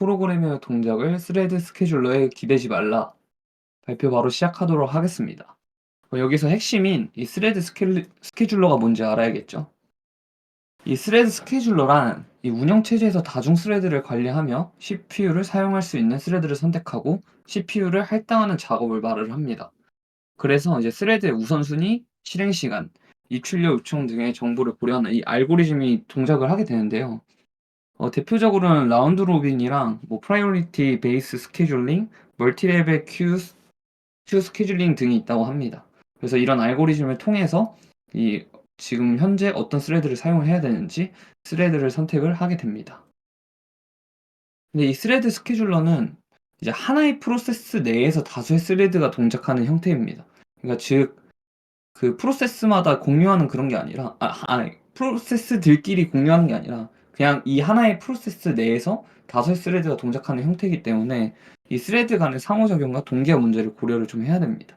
프로그래머의 동작을 스레드 스케줄러에 기대지 말라. 발표 바로 시작하도록 하겠습니다. 여기서 핵심인 이 스레드 스케줄러가 뭔지 알아야겠죠? 이 스레드 스케줄러란 이 운영체제에서 다중 스레드를 관리하며 CPU를 사용할 수 있는 스레드를 선택하고 CPU를 할당하는 작업을 말을 합니다. 그래서 이제 스레드의 우선순위, 실행시간, 입출력 요청 등의 정보를 고려하는 이 알고리즘이 동작을 하게 되는데요. 대표적으로는 라운드 로빈이랑 뭐 프라이오리티 베이스 스케줄링, 멀티레벨 큐 스케줄링 등이 있다고 합니다. 그래서 이런 알고리즘을 통해서 이 지금 현재 어떤 스레드를 사용을 해야 되는지 스레드를 선택을 하게 됩니다. 근데 이 스레드 스케줄러는 이제 하나의 프로세스 내에서 다수의 스레드가 동작하는 형태입니다. 그러니까 즉 그 프로세스마다 공유하는 그런 게 아니라 아니 프로세스들끼리 공유하는 게 아니라 그냥 이 하나의 프로세스 내에서 다수의 스레드가 동작하는 형태이기 때문에 이 스레드 간의 상호작용과 동기화 문제를 고려를 좀 해야 됩니다.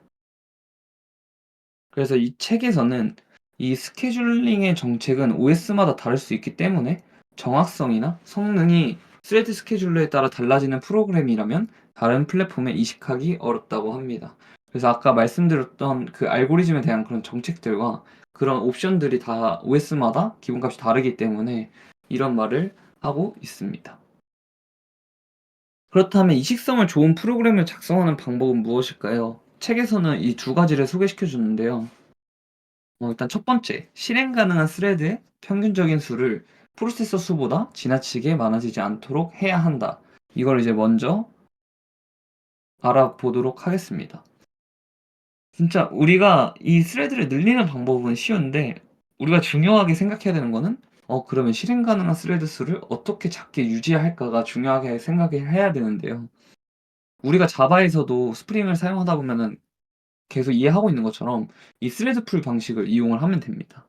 그래서 이 책에서는 이 스케줄링의 정책은 OS마다 다를 수 있기 때문에 정확성이나 성능이 스레드 스케줄러에 따라 달라지는 프로그램이라면 다른 플랫폼에 이식하기 어렵다고 합니다. 그래서 아까 말씀드렸던 그 알고리즘에 대한 그런 정책들과 그런 옵션들이 다 OS마다 기본값이 다르기 때문에 이런 말을 하고 있습니다. 그렇다면 이식성을 좋은 프로그램을 작성하는 방법은 무엇일까요? 책에서는 이 두 가지를 소개시켜 주는데요. 일단 첫 번째, 실행 가능한 스레드의 평균적인 수를 프로세서 수보다 지나치게 많아지지 않도록 해야 한다. 이걸 이제 먼저 알아보도록 하겠습니다. 진짜 우리가 이 스레드를 늘리는 방법은 쉬운데 우리가 중요하게 생각해야 되는 거는 그러면 실행 가능한 스레드 수를 어떻게 작게 유지할까가 중요하게 생각을 해야 되는데요. 우리가 자바에서도 스프링을 사용하다 보면은 계속 이해하고 있는 것처럼 이 스레드 풀 방식을 이용을 하면 됩니다.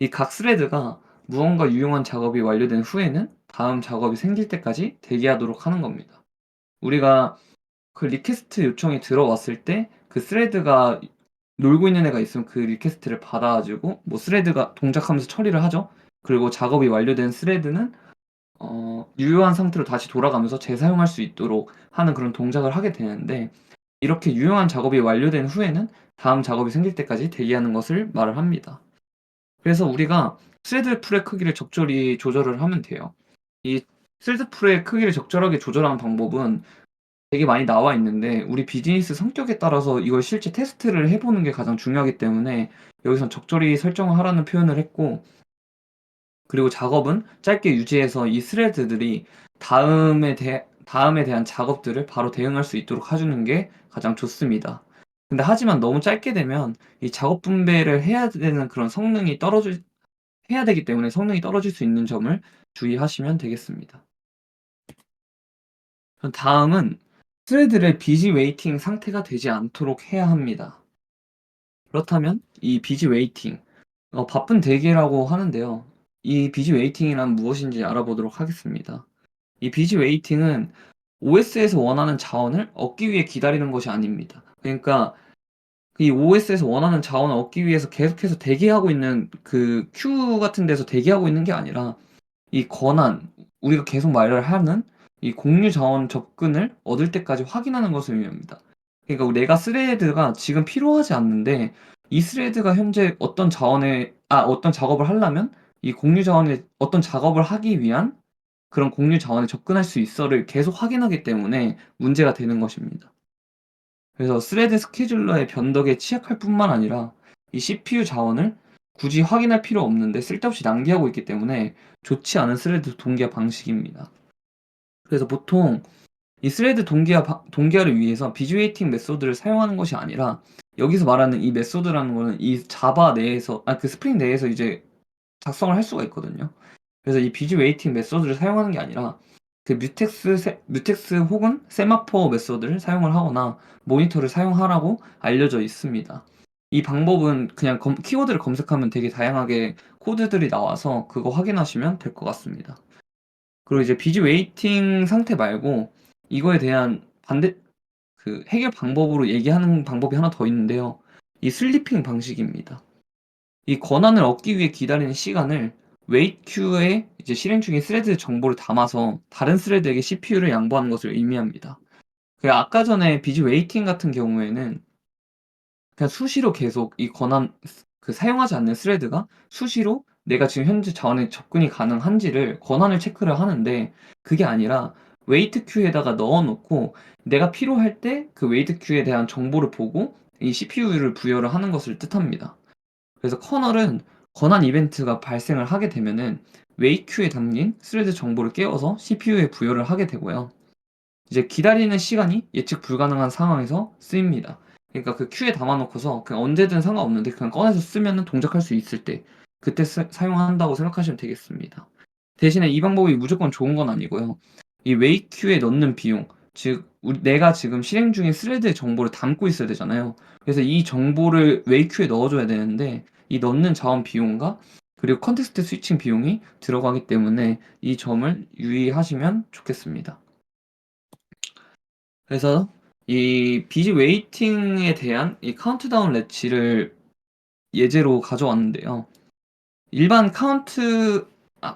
이 각 스레드가 무언가 유용한 작업이 완료된 후에는 다음 작업이 생길 때까지 대기하도록 하는 겁니다. 우리가 그 리퀘스트 요청이 들어왔을 때 그 스레드가 놀고 있는 애가 있으면 그 리퀘스트를 받아 가지고 뭐 스레드가 동작하면서 처리를 하죠. 그리고 작업이 완료된 스레드는 유효한 상태로 다시 돌아가면서 재사용할 수 있도록 하는 그런 동작을 하게 되는데 이렇게 유용한 작업이 완료된 후에는 다음 작업이 생길 때까지 대기하는 것을 말을 합니다. 그래서 우리가 스레드 풀의 크기를 적절히 조절을 하면 돼요. 이 스레드 풀의 크기를 적절하게 조절하는 방법은 되게 많이 나와 있는데 우리 비즈니스 성격에 따라서 이걸 실제 테스트를 해 보는 게 가장 중요하기 때문에 여기선 적절히 설정을 하라는 표현을 했고, 그리고 작업은 짧게 유지해서 이 스레드들이 다음에 대한 작업들을 바로 대응할 수 있도록 해 주는 게 가장 좋습니다. 근데 하지만 너무 짧게 되면 이 작업 분배를 해야 되는 그런 성능이 떨어질 해야 되기 때문에 성능이 떨어질 수 있는 점을 주의하시면 되겠습니다. 그럼 다음은 스레드를 비지 웨이팅 상태가 되지 않도록 해야 합니다. 그렇다면 이 비지 웨이팅, 바쁜 대기라고 하는데요. 이 비지 웨이팅이란 무엇인지 알아보도록 하겠습니다. 이 비지 웨이팅은 OS에서 원하는 자원을 얻기 위해 기다리는 것이 아닙니다. 그러니까 이 OS에서 원하는 자원을 얻기 위해서 계속해서 대기하고 있는 그 큐 같은 데서 대기하고 있는 게 아니라 이 권한, 우리가 계속 말을 하는 이 공유 자원 접근을 얻을 때까지 확인하는 것을 의미합니다. 그러니까 내가 스레드가 지금 필요하지 않는데 이 스레드가 현재 어떤 작업을 하려면 이 공유 자원에 어떤 작업을 하기 위한 그런 공유 자원에 접근할 수 있어를 계속 확인하기 때문에 문제가 되는 것입니다. 그래서 스레드 스케줄러의 변덕에 취약할 뿐만 아니라 이 CPU 자원을 굳이 확인할 필요 없는데 쓸데없이 낭비하고 있기 때문에 좋지 않은 스레드 동기화 방식입니다. 그래서 보통 이 스레드 동기화를 위해서 비주에이팅 메소드를 사용하는 것이 아니라 여기서 말하는 이 메소드라는 거는 이 자바 내에서 그 스프링 내에서 이제 작성을 할 수가 있거든요. 그래서 이 비즈 웨이팅 메소드를 사용하는 게 아니라 그 뮤텍스 혹은 세마포 메소드를 사용을 하거나 모니터를 사용하라고 알려져 있습니다. 이 방법은 그냥 키워드를 검색하면 되게 다양하게 코드들이 나와서 그거 확인하시면 될 것 같습니다. 그리고 이제 비즈 웨이팅 상태 말고 이거에 대한 해결 방법으로 얘기하는 방법이 하나 더 있는데요. 이 슬리핑 방식입니다. 이 권한을 얻기 위해 기다리는 시간을 웨이트 큐에 이제 실행 중인 스레드 정보를 담아서 다른 스레드에게 CPU를 양보하는 것을 의미합니다. 아까 전에 비즈 웨이팅 같은 경우에는 그냥 수시로 계속 이 권한 사용하지 않는 스레드가 수시로 내가 지금 현재 자원에 접근이 가능한지를 권한을 체크를 하는데, 그게 아니라 웨이트 큐에다가 넣어 놓고 내가 필요할 때 그 웨이트 큐에 대한 정보를 보고 이 CPU를 부여를 하는 것을 뜻합니다. 그래서 커널은 권한 이벤트가 발생을 하게 되면은 웨이트 큐에 담긴 스레드 정보를 깨워서 CPU에 부여를 하게 되고요. 이제 기다리는 시간이 예측 불가능한 상황에서 쓰입니다. 그러니까 그 큐에 담아 놓고서 그냥 언제든 상관없는데 그냥 꺼내서 쓰면은 동작할 수 있을 때, 그때 사용한다고 생각하시면 되겠습니다. 대신에 이 방법이 무조건 좋은 건 아니고요. 이 웨이 큐에 넣는 비용, 즉 내가 지금 실행 중인 스레드의 정보를 담고 있어야 되잖아요. 그래서 이 정보를 웨이 큐에 넣어 줘야 되는데 이 넣는 자원 비용과 그리고 컨텍스트 스위칭 비용이 들어가기 때문에 이 점을 유의하시면 좋겠습니다. 그래서 이 비즈 웨이팅에 대한 이 카운트다운 렛치를 예제로 가져왔는데요. 일반 카운트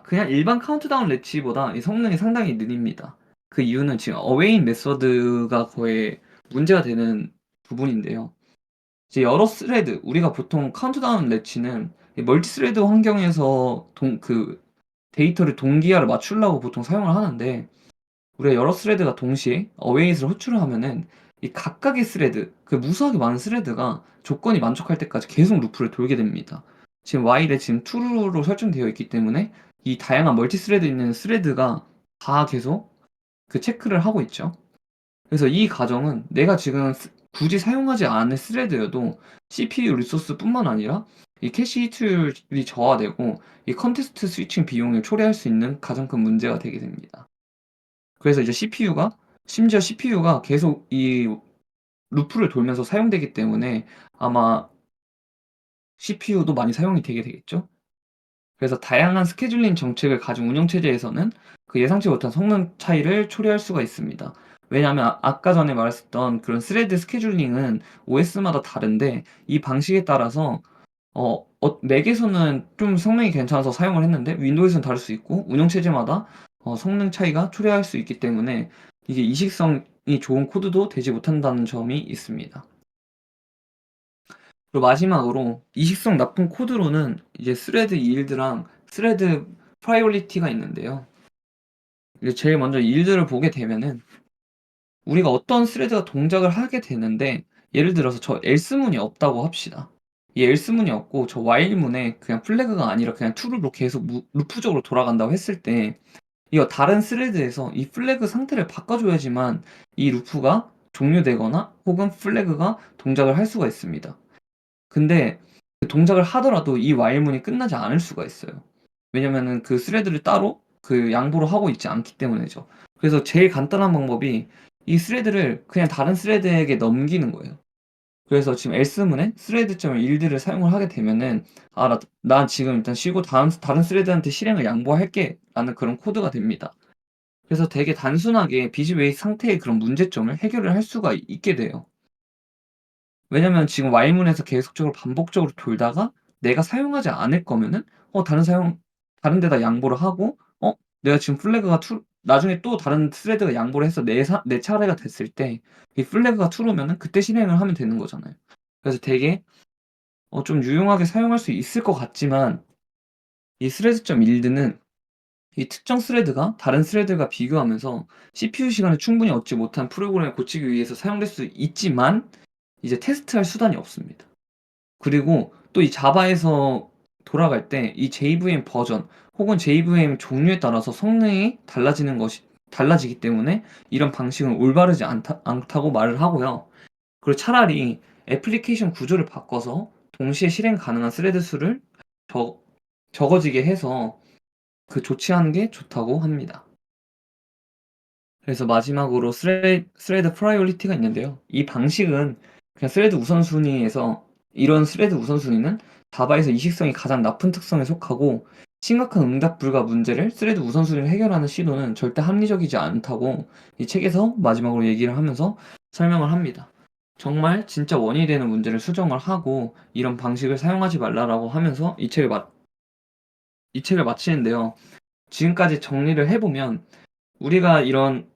그냥 일반 카운트다운 렛치보다 이 성능이 상당히 느립니다. 그 이유는 지금 어웨인 메서드가 거의 문제가 되는 부분인데요. 이제 여러 스레드, 우리가 보통 카운트다운 렛치는 이 멀티 스레드 환경에서 데이터를 동기화를 맞추려고 보통 사용을 하는데, 우리가 여러 스레드가 동시에 어웨이트를 호출을 하면은 이 각각의 스레드, 그 무수하게 많은 스레드가 조건이 만족할 때까지 계속 루프를 돌게 됩니다. 지금 while에 지금 true로 설정되어 있기 때문에 이 다양한 멀티 스레드 있는 스레드가 다 계속 그 체크를 하고 있죠. 그래서 이 과정은 내가 지금 굳이 사용하지 않을 스레드여도 CPU 리소스뿐만 아니라 이 캐시 히트율이 저하되고 이 컨텍스트 스위칭 비용을 초래할 수 있는 가장 큰 문제가 되게 됩니다. 그래서 이제 심지어 CPU가 계속 이 루프를 돌면서 사용되기 때문에 아마 CPU도 많이 사용이 되게 되겠죠. 그래서 다양한 스케줄링 정책을 가진 운영 체제에서는 그 예상치 못한 성능 차이를 초래할 수가 있습니다. 왜냐하면 아까 전에 말했었던 그런 스레드 스케줄링은 OS마다 다른데 이 방식에 따라서 맥에서는 좀 성능이 괜찮아서 사용을 했는데 윈도우에서는 다를 수 있고 운영 체제마다 성능 차이가 초래할 수 있기 때문에 이게 이식성이 좋은 코드도 되지 못한다는 점이 있습니다. 그리고 마지막으로 이식성 나쁜 코드로는 이제 스레드 일드랑 스레드 프라이오리티가 있는데요. 이제 제일 먼저 일드를 보게 되면은 우리가 어떤 스레드가 동작을 하게 되는데, 예를 들어서 저 else문이 없다고 합시다. 이 else문이 없고 저 while문에 그냥 플래그가 아니라 그냥 true로 계속 루프적으로 돌아간다고 했을 때 이거 다른 스레드에서 이 플래그 상태를 바꿔줘야지만 이 루프가 종료되거나 혹은 플래그가 동작을 할 수가 있습니다. 근데 그 동작을 하더라도 이 while문이 끝나지 않을 수가 있어요. 왜냐면은 그 스레드를 따로 그 양보를 하고 있지 않기 때문이죠. 그래서 제일 간단한 방법이 이 스레드를 그냥 다른 스레드에게 넘기는 거예요. 그래서 지금 else문에 thread.yield를 사용을 하게 되면은 나 지금 일단 쉬고 다른 스레드한테 실행을 양보할게 라는 그런 코드가 됩니다. 그래서 되게 단순하게 비즈웨이 상태의 그런 문제점을 해결을 할 수가 있게 돼요. 왜냐면 지금 while문에서 계속적으로 반복적으로 돌다가 내가 사용하지 않을 거면은 다른 데다 양보를 하고 내가 지금 플래그가 나중에 또 다른 스레드가 양보를 해서 내 차례가 됐을 때 이 플래그가 true면은 그때 실행을 하면 되는 거잖아요. 그래서 되게 좀 유용하게 사용할 수 있을 것 같지만, 이 thread.yield는 이 특정 스레드가 다른 스레드과 비교하면서 CPU 시간을 충분히 얻지 못한 프로그램을 고치기 위해서 사용될 수 있지만 이제 테스트할 수단이 없습니다. 그리고 또 이 자바에서 돌아갈 때 이 JVM 버전 혹은 JVM 종류에 따라서 성능이 달라지기 때문에 이런 방식은 올바르지 않다고 말을 하고요. 그리고 차라리 애플리케이션 구조를 바꿔서 동시에 실행 가능한 스레드 수를 적 적어지게 해서 조치하는 게 좋다고 합니다. 그래서 마지막으로 스레드 프라이오리티가 있는데요. 이 방식은 그냥 스레드 우선순위에서 이런 스레드 우선순위는 자바에서 이식성이 가장 나쁜 특성에 속하고 심각한 응답 불가 문제를 스레드 우선순위로 해결하는 시도는 절대 합리적이지 않다고 이 책에서 마지막으로 얘기를 하면서 설명을 합니다. 정말 진짜 원인이 되는 문제를 수정을 하고 이런 방식을 사용하지 말라라고 하면서 이 책을 이 책을 마치는데요. 지금까지 정리를 해 보면 우리가 이런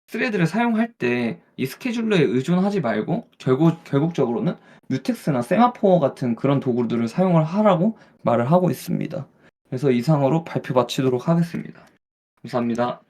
스레드를 사용할 때 이 스케줄러에 의존하지 말고 결국적으로는 뮤텍스나 세마포어 같은 그런 도구들을 사용을 하라고 말을 하고 있습니다. 그래서 이상으로 발표 마치도록 하겠습니다. 감사합니다.